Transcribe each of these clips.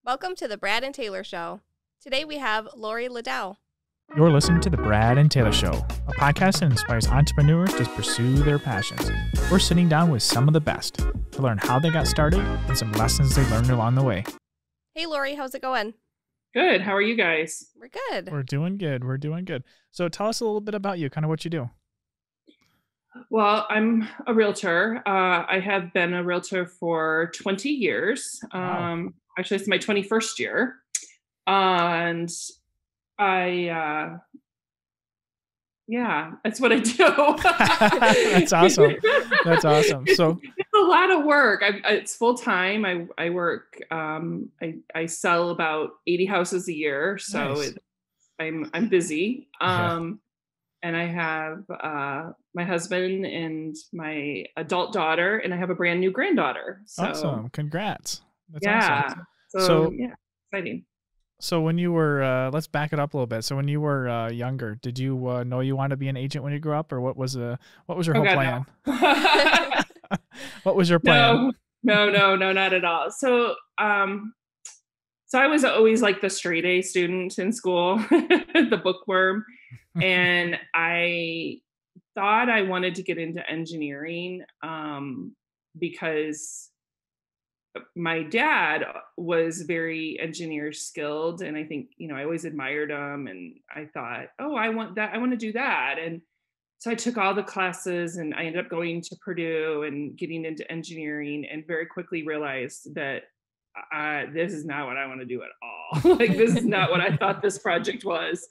Welcome to the Brad and Taylor Show. Today we have Laurie LaDow. You're listening to the Brad and Taylor Show, a podcast that inspires entrepreneurs to pursue their passions. We're sitting down with some of the best to learn how they got started and some lessons they learned along the way. Hey, Laurie, how's it going? Good. How are you guys? We're good. We're doing good. So tell us a little bit about you, kind of what you do. Well, I'm a realtor. I have been a realtor for 20 years. Wow. Actually, it's my 21st year. And that's what I do. That's awesome. So it's a lot of work. It's full time. I work. I sell about 80 houses a year, so nice. I'm busy. Yeah. And I have my husband and my adult daughter, and I have a brand new granddaughter. So, awesome. Congrats. That's yeah. awesome. Yeah, exciting. So when you were, let's back it up a little bit. So when you were younger, did you know you wanted to be an agent when you grew up, or what was your whole plan? No. What was your plan? No, not at all. So I was always like the straight A student in school, the bookworm. And I thought I wanted to get into engineering because my dad was very engineer skilled. And I think, I always admired him. And I thought, oh, I want that. I want to do that. And so I took all the classes and I ended up going to Purdue and getting into engineering, and very quickly realized that this is not what I want to do at all. Like, this is not what I thought this project was.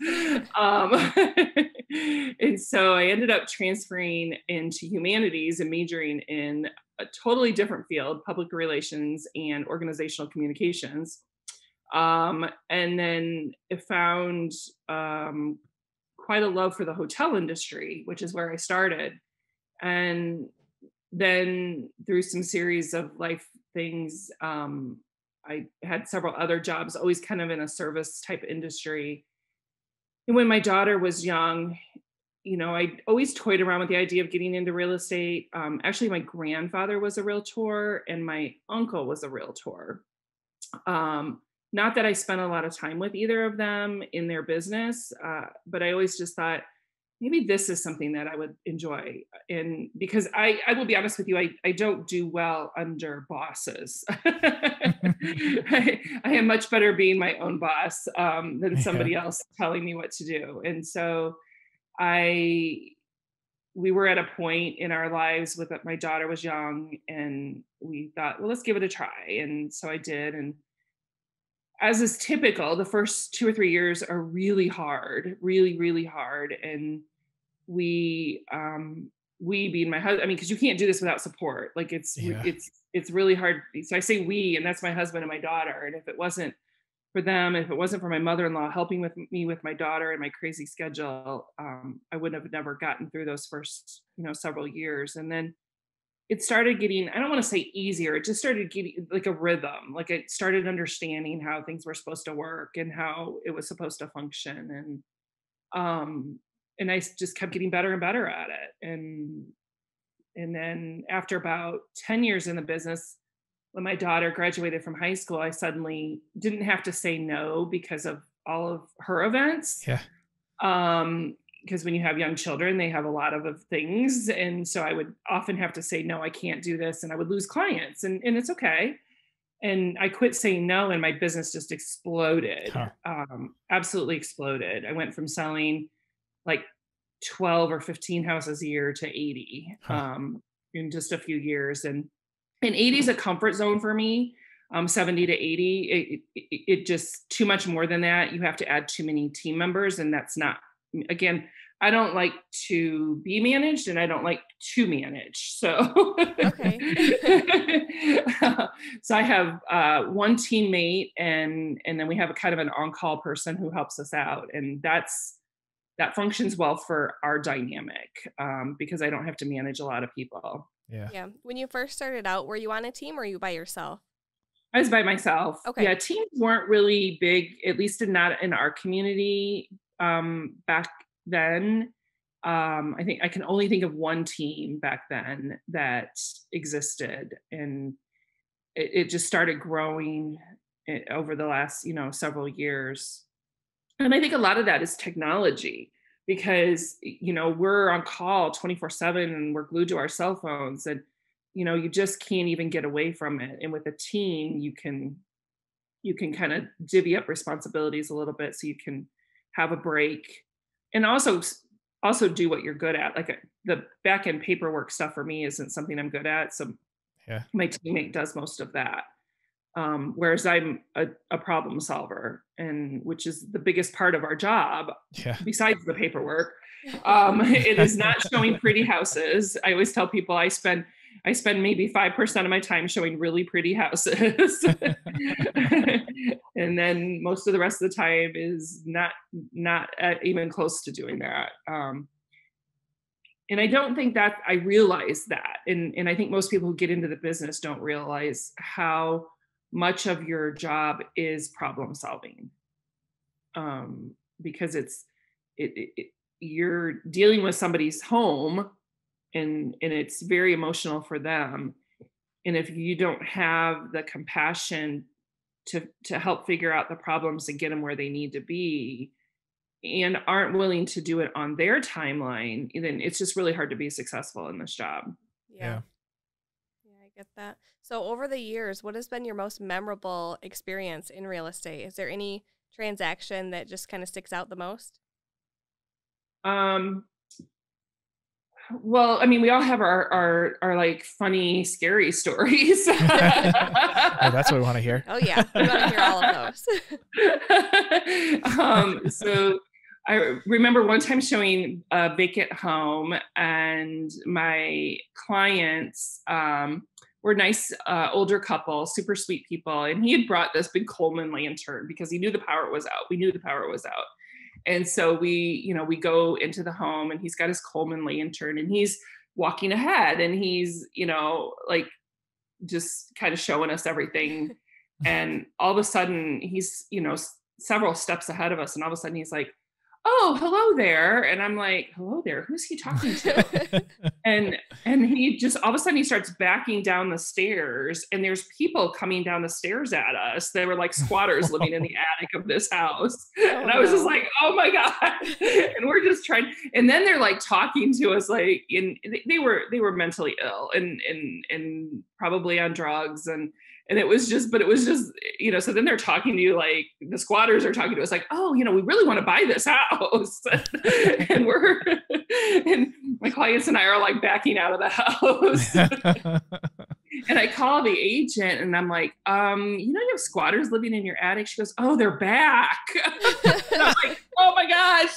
And so I ended up transferring into humanities and majoring in a totally different field, public relations and organizational communications. And then I found quite a love for the hotel industry, which is where I started. And then through some series of life things, I had several other jobs, always kind of in a service type industry. And when my daughter was young, I always toyed around with the idea of getting into real estate. Actually, my grandfather was a realtor and my uncle was a realtor. Not that I spent a lot of time with either of them in their business, but I always just thought, maybe this is something that I would enjoy. And because I will be honest with you, I don't do well under bosses. I am much better being my own boss than somebody else telling me what to do. And so we were at a point in our lives with my daughter was young, and we thought, well, let's give it a try. And so I did. And as is typical, the first 2 or 3 years are really hard, really, really hard. And we being my husband, because you can't do this without support. Like it's really hard. So I say we, and that's my husband and my daughter. And if it wasn't for them, if it wasn't for my mother-in-law helping with me with my daughter and my crazy schedule, I would have never gotten through those first, several years. And then it started getting, I don't want to say easier, it just started getting like a rhythm. Like I started understanding how things were supposed to work and how it was supposed to function. And I just kept getting better and better at it. And then after about 10 years in the business, when my daughter graduated from high school, I suddenly didn't have to say no because of all of her events. Yeah. Because when you have young children, they have a lot of things. And so I would often have to say, no, I can't do this. And I would lose clients, and it's okay. And I quit saying no, and my business just exploded. Absolutely exploded. I went from selling like 12 or 15 houses a year to 80 in just a few years. And 80 is a comfort zone for me. 70 to 80, it just too much more than that. You have to add too many team members, and that's not, again, I don't like to be managed, and I don't like to manage. So, Okay. So I have one teammate, and then we have a kind of an on-call person who helps us out, and that functions well for our dynamic because I don't have to manage a lot of people. Yeah. When you first started out, were you on a team or were you by yourself? I was by myself. Okay. Yeah, teams weren't really big, at least not in our community back then. I think I can only think of one team back then that existed, and it just started growing over the last, several years. And I think a lot of that is technology because, we're on call 24/7 and we're glued to our cell phones and, you just can't even get away from it. And with a team, you can kind of divvy up responsibilities a little bit so you can have a break and also do what you're good at. Like the back end paperwork stuff for me isn't something I'm good at. So Yeah. my teammate does most of that. Whereas I'm a problem solver, and which is the biggest part of our job, Yeah. besides the paperwork. It is not showing pretty houses. I always tell people I spend maybe 5% of my time showing really pretty houses. And then most of the rest of the time is not even close to doing that. And I don't think that I realize that. And I think most people who get into the business don't realize how much of your job is problem solving. Because you're dealing with somebody's home and it's very emotional for them. And if you don't have the compassion to help figure out the problems and get them where they need to be and aren't willing to do it on their timeline, then it's just really hard to be successful in this job. Yeah. Yeah, I get that. So over the years, what has been your most memorable experience in real estate? Is there any transaction that just kind of sticks out the most? Well, I mean, we all have our like funny, scary stories. Oh, that's what we want to hear. Oh yeah, we want to hear all of those. So I remember one time showing a vacant home, and my clients were nice older couple, super sweet people, and he had brought this big Coleman lantern because he knew the power was out. We knew the power was out. And so we go into the home and he's got his Coleman lantern and he's walking ahead and he's, like just kind of showing us everything. And all of a sudden he's, several steps ahead of us. And all of a sudden he's like, "Oh, hello there." And I'm like, "Hello there. Who's he talking to?" and he just, all of a sudden he starts backing down the stairs and there's people coming down the stairs at us. They were like squatters living in the attic of this house. And I was just like, "Oh my God." And we're just trying. And then they're like talking to us like, they were mentally ill and probably on drugs. And it was just, so then they're talking to you like the squatters are talking to us like, "Oh, we really want to buy this house." and and my clients and I are like backing out of the house. And I call the agent and I'm like, "You have squatters living in your attic?" She goes, "Oh, they're back." And I'm like, "Oh my gosh."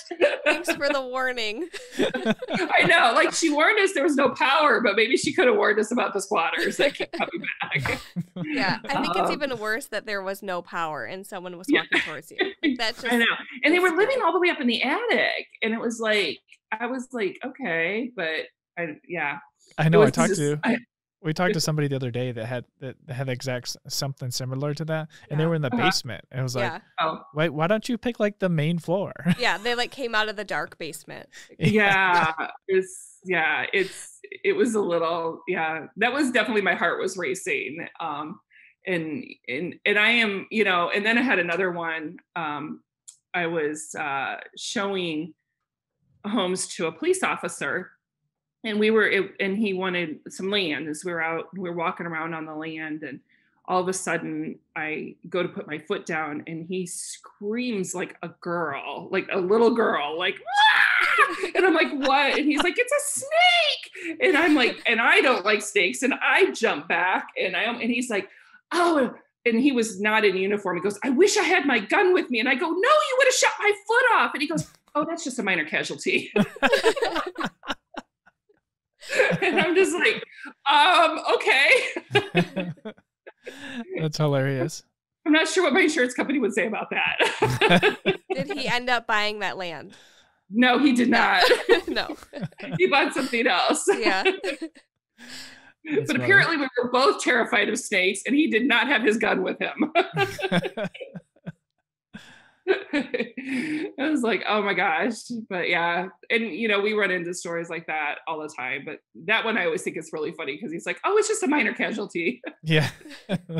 Thanks for the warning. I know, like she warned us there was no power, but maybe she could have warned us about the squatters that keep coming back. Yeah, I think it's even worse that there was no power and someone was walking towards you. Like that's just, I know. And they were living all the way up in the attic. And it was like, I was like, okay, but I know. We talked to somebody the other day that had exact something similar to that, and they were in the basement. And it was like, wait, why don't you pick like the main floor? Yeah, they like came out of the dark basement. Yeah, it was a little, that was definitely, my heart was racing. And I am, and then I had another one. I was showing homes to a police officer. And and he wanted some land as we were walking around on the land. And all of a sudden I go to put my foot down and he screams like a girl, like a little girl, like, "Ah!" And I'm like, "What?" And he's like, "It's a snake." And I'm like, and I don't like snakes. And I jump back and he's like, "Oh," and he was not in uniform. He goes, "I wish I had my gun with me." And I go, "No, you would have shot my foot off." And he goes, "Oh, that's just a minor casualty." And I'm just like, okay. That's hilarious. I'm not sure what my insurance company would say about that. Did he end up buying that land? No, he did not. No. He bought something else. Yeah. But apparently we were both terrified of snakes and he did not have his gun with him. I was like, oh my gosh. But yeah. And we run into stories like that all the time. But that one I always think is really funny because he's like, oh, it's just a minor casualty. Yeah.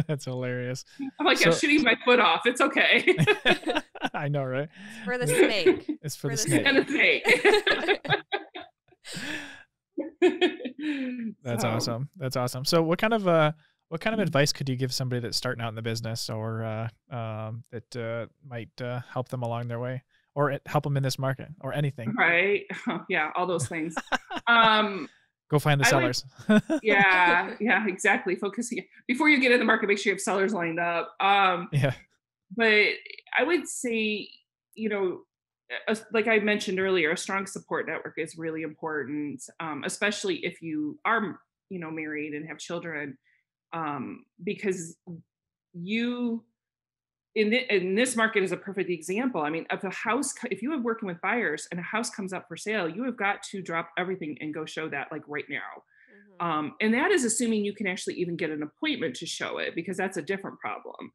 That's hilarious. I'm like, I'm So shooting my foot off. It's okay. I know, right? It's for the snake. It's for the snake. And the snake. That's So, awesome. That's awesome. So what kind of advice could you give somebody that's starting out in the business or that might help them along their way or help them in this market or anything? right. Yeah, all those things. Um, Go find the I would, sellers. yeah, exactly. Focus before you get in the market, make sure you have sellers lined up. Yeah. But I would say, like I mentioned earlier, a strong support network is really important, especially if you are, married and have children, because you in this market is a perfect example. I mean, if you are working with buyers and a house comes up for sale, you have got to drop everything and go show that like right now. And that is assuming you can actually even get an appointment to show it, because that's a different problem.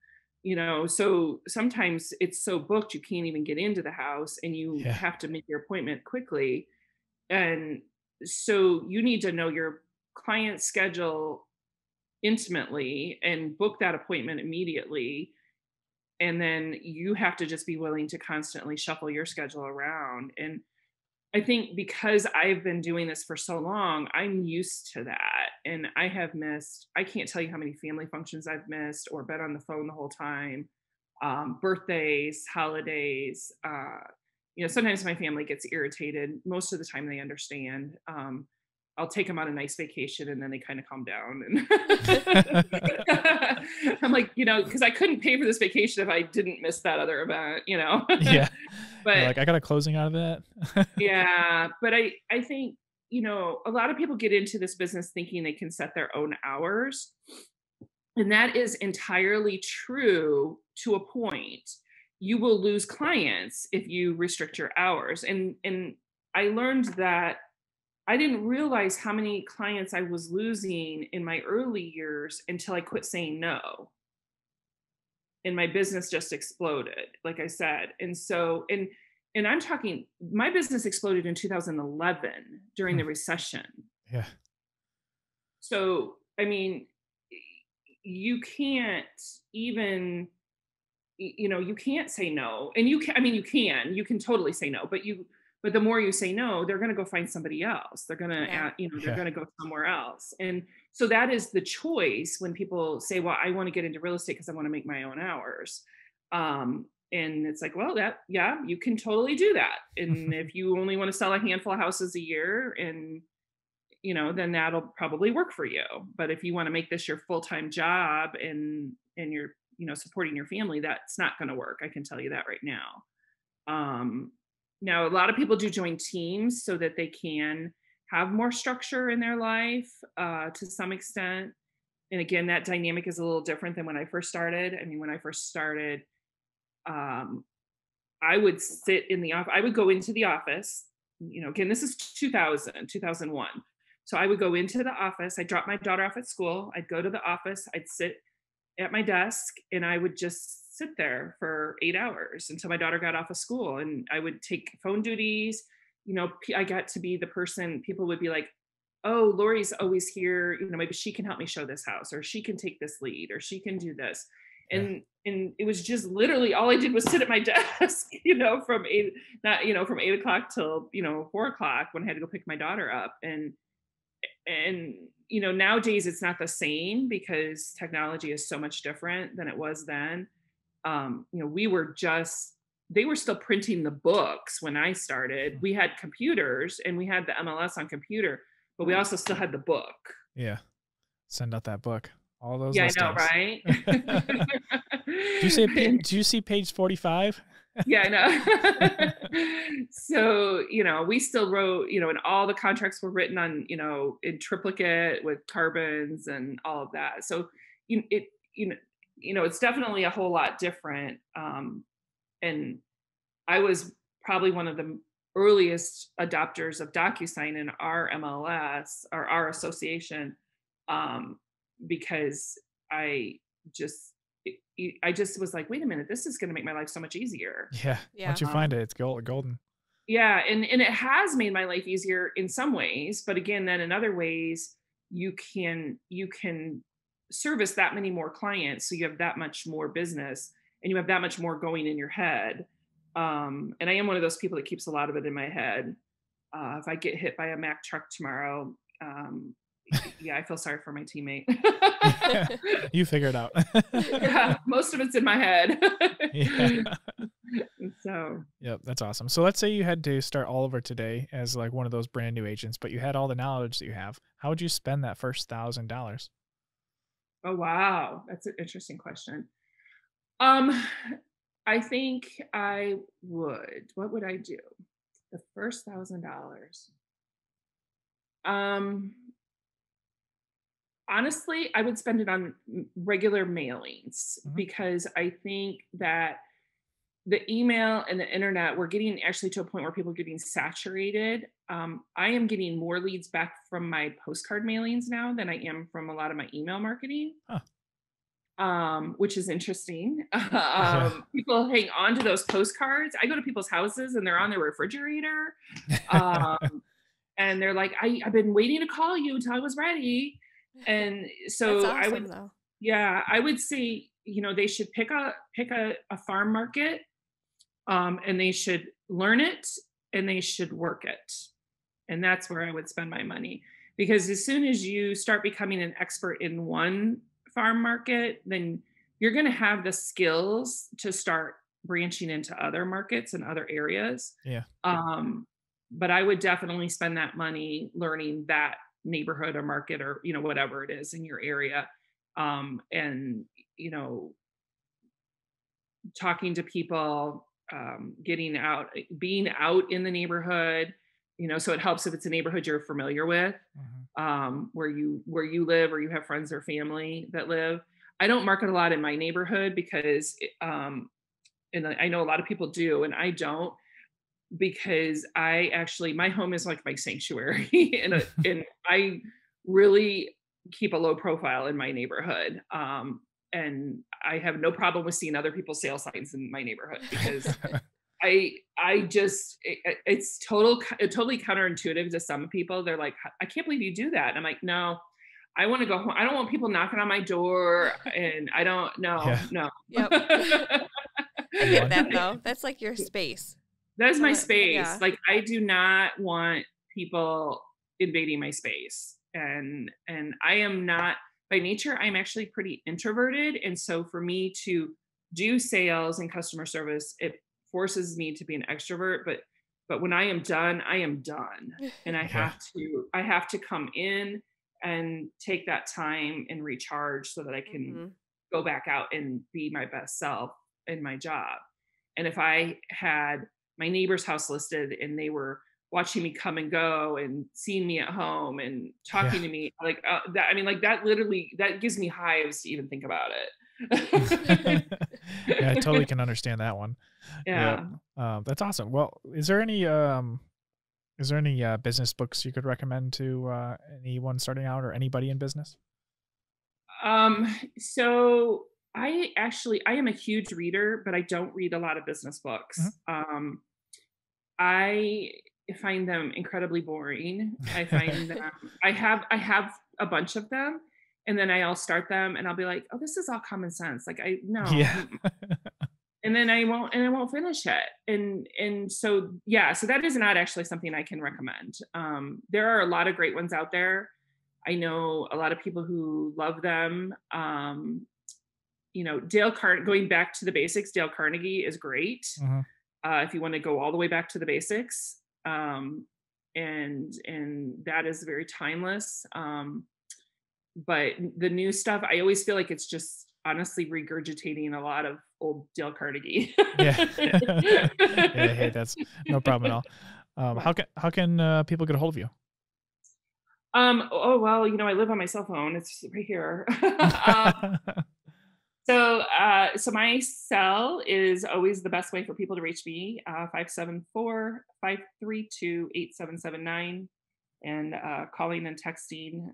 So sometimes it's so booked you can't even get into the house and you Yeah. have to make your appointment quickly. And so you need to know your client's schedule intimately and book that appointment immediately. And then you have to just be willing to constantly shuffle your schedule around. And I think because I've been doing this for so long, I'm used to that. And I can't tell you how many family functions I've missed or been on the phone the whole time, birthdays, holidays. Sometimes my family gets irritated. Most of the time they understand. I'll take them on a nice vacation and then they kind of calm down. And I'm like, because I couldn't pay for this vacation if I didn't miss that other event, Yeah. But You're like, I got a closing out of that. yeah, but I think, a lot of people get into this business thinking they can set their own hours. And that is entirely true to a point. You will lose clients if you restrict your hours. And I learned that I didn't realize how many clients I was losing in my early years until I quit saying no. And my business just exploded, like I said. And so, and I'm talking, my business exploded in 2011 during the recession. Yeah. So, I mean, you can't even, you can't say no. And you can totally say no, but the more you say no, they're going to go find somebody else. They're going to, they're going to go somewhere else. And so that is the choice when people say, well, I want to get into real estate because I want to make my own hours. And it's like, well, you can totally do that. And if you only want to sell a handful of houses a year and, then that'll probably work for you. But if you want to make this your full-time job and you're, supporting your family, that's not going to work. I can tell you that right now. Now, a lot of people do join teams so that they can have more structure in their life to some extent. And again, that dynamic is a little different than when I first started. I mean, when I first started, I would sit in the office. I would go into the office, again, this is 2001. So I would go into the office. I'd drop my daughter off at school. I'd go to the office. I'd sit at my desk and I would just sit there for 8 hours until my daughter got off of school. And I would take phone duties. I got to be the person, people would be like, oh, Laurie's always here. Maybe she can help me show this house, or she can take this lead, or she can do this. And it was just literally all I did was sit at my desk, from 8 o'clock till, 4 o'clock when I had to go pick my daughter up. And nowadays it's not the same because technology is so much different than it was then. They were still printing the books when I started. We had computers and we had the MLS on computer, but we also still had the book. Yeah. Send out that book. All those Yeah, listings. I know, right? Do you see page 45? Yeah, I know. So, we still wrote, and all the contracts were written on, in triplicate with carbons and all of that. So it's definitely a whole lot different. And I was probably one of the earliest adopters of DocuSign in our MLS or our association, because I just, I just was like, wait a minute, this is going to make my life so much easier. Yeah. Yeah. Once you find it, it's golden. Yeah, and it has made my life easier in some ways, but again, then in other ways, you can service that many more clients, so you have that much more business, and you have that much more going in your head. And I am one of those people that keeps a lot of it in my head. If I get hit by a Mack truck tomorrow, yeah, I feel sorry for my teammate. You figure it out. Yeah, most of it's in my head. Yeah. So, Yep, that's awesome. So let's say you had to start all over today as like one of those brand new agents, but you had all the knowledge that you have. How would you spend that first $1,000? oh wow, that's an interesting question. Um, I think I would. What would I do? The first $1,000. Um, honestly, I would spend it on regular mailings Mhm. because I think that the email and the internet, we're getting actually to a point where people are getting saturated. I am getting more leads back from my postcard mailings now than I am from a lot of my email marketing. Huh. Which is interesting. Yeah. People hang on to those postcards. I go to people's houses and they're on their refrigerator. Um, and they're like, I've been waiting to call you until I was ready. And That's so I would, awesome though. yeah, I would say, they should pick a farm market, and they should learn it and they should work it. And that's where I would spend my money. Because as soon as you start becoming an expert in one farm market, then you're going to have the skills to start branching into other markets and other areas. Yeah. But I would definitely spend that money learning that neighborhood or market or, whatever it is in your area. And, talking to people, getting out, being out in the neighborhood, so it helps if it's a neighborhood you're familiar with, Mhm. where you live or you have friends or family that live. I don't market a lot in my neighborhood because, and I know a lot of people do, and I don't, because my home is like my sanctuary, and I really keep a low profile in my neighborhood. And I have no problem with seeing other people's sale signs in my neighborhood because I just it's totally counterintuitive to some people. They're like, I can't believe you do that. And I'm like, no, I want to go home. I don't want people knocking on my door, and I don't Yeah. no. Yep. I get that though. That's like your space. That is my Yeah. space. Like, I do not want people invading my space. And I am not, by nature, I'm actually pretty introverted. And so for me to do sales and customer service, it forces me to be an extrovert. But when I am done, I am done. And I have to come in and take that time and recharge so that I can go back out and be my best self in my job. And if I had my neighbor's house listed and they were watching me come and go and seeing me at home and talking to me, like, that, I mean, like, that literally, that gives me hives to even think about it. Yeah, I totally can understand that one. Yeah. That's awesome. Well, is there any business books you could recommend to anyone starting out or anybody in business? So I am a huge reader, but I don't read a lot of business books. I find them incredibly boring. I find them, I have a bunch of them, and then I'll start them and I'll be like, oh, this is all common sense. Like, Yeah. and then I won't finish it. And so, yeah, so that is not actually something I can recommend. There are a lot of great ones out there. I know a lot of people who love them. Going back to the basics, Dale Carnegie is great. If you want to go all the way back to the basics. And that is very timeless. But the new stuff, I always feel like it's just honestly regurgitating a lot of old Dale Carnegie. Yeah. Yeah, hey, that's no problem at all. How can people get a hold of you? Oh, well, I live on my cell phone. It's right here. So my cell is always the best way for people to reach me, 574-532-8779, and calling and texting.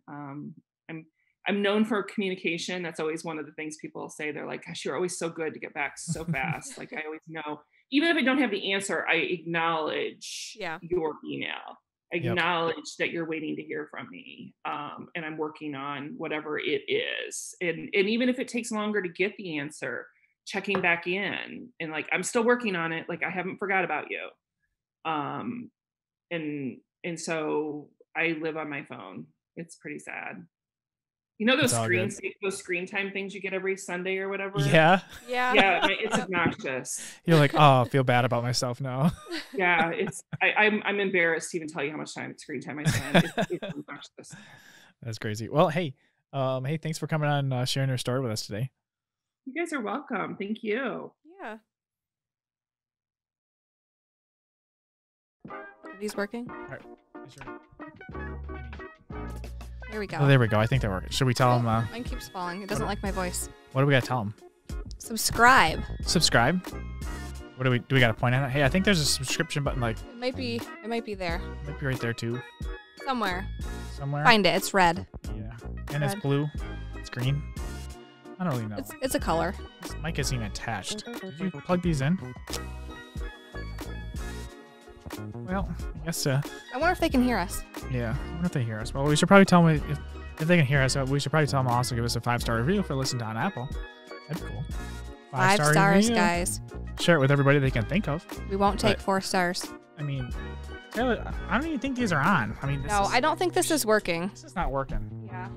I'm known for communication. That's always one of the things people say. They're like, gosh, you're always so good to get back so fast. Like I always know, even if I don't have the answer, I acknowledge your email. I acknowledge that you're waiting to hear from me. And I'm working on whatever it is. And even if it takes longer to get the answer, checking back in and like, I'm still working on it. Like I haven't forgot about you. And so I live on my phone. It's pretty sad. You know those screen time things you get every Sunday or whatever? Yeah. Yeah, it's obnoxious. You're like, oh, I feel bad about myself now. Yeah, I'm embarrassed to even tell you how much screen time I spend. It's obnoxious. That's crazy. Well, hey, thanks for coming on, sharing your story with us today. You guys are welcome. Thank you. Yeah. Are these working? All right. There we go. Oh, there we go. I think that worked. Should we tell them? Mine keeps falling. It doesn't like my voice. What do we got to tell them? Subscribe. Subscribe? What do we got to point at it? Hey, I think there's a subscription button. Like it might be there. It might be right there too. Somewhere. Find it. It's red. Yeah. And it's blue. It's green. I don't really know. It's a color. This mic isn't even attached. Did you plug these in? Well, I guess. I wonder if they can hear us. Yeah, I wonder if they hear us. Well, we should probably tell them if they can hear us. We should probably tell them also give us a 5-star review for listening on Apple. That'd be cool. 5 stars, review. Guys. Share it with everybody they can think of. We won't take 4 stars. I mean, Taylor, I don't even think these are on. I mean, I don't think this is working. This is not working. Yeah.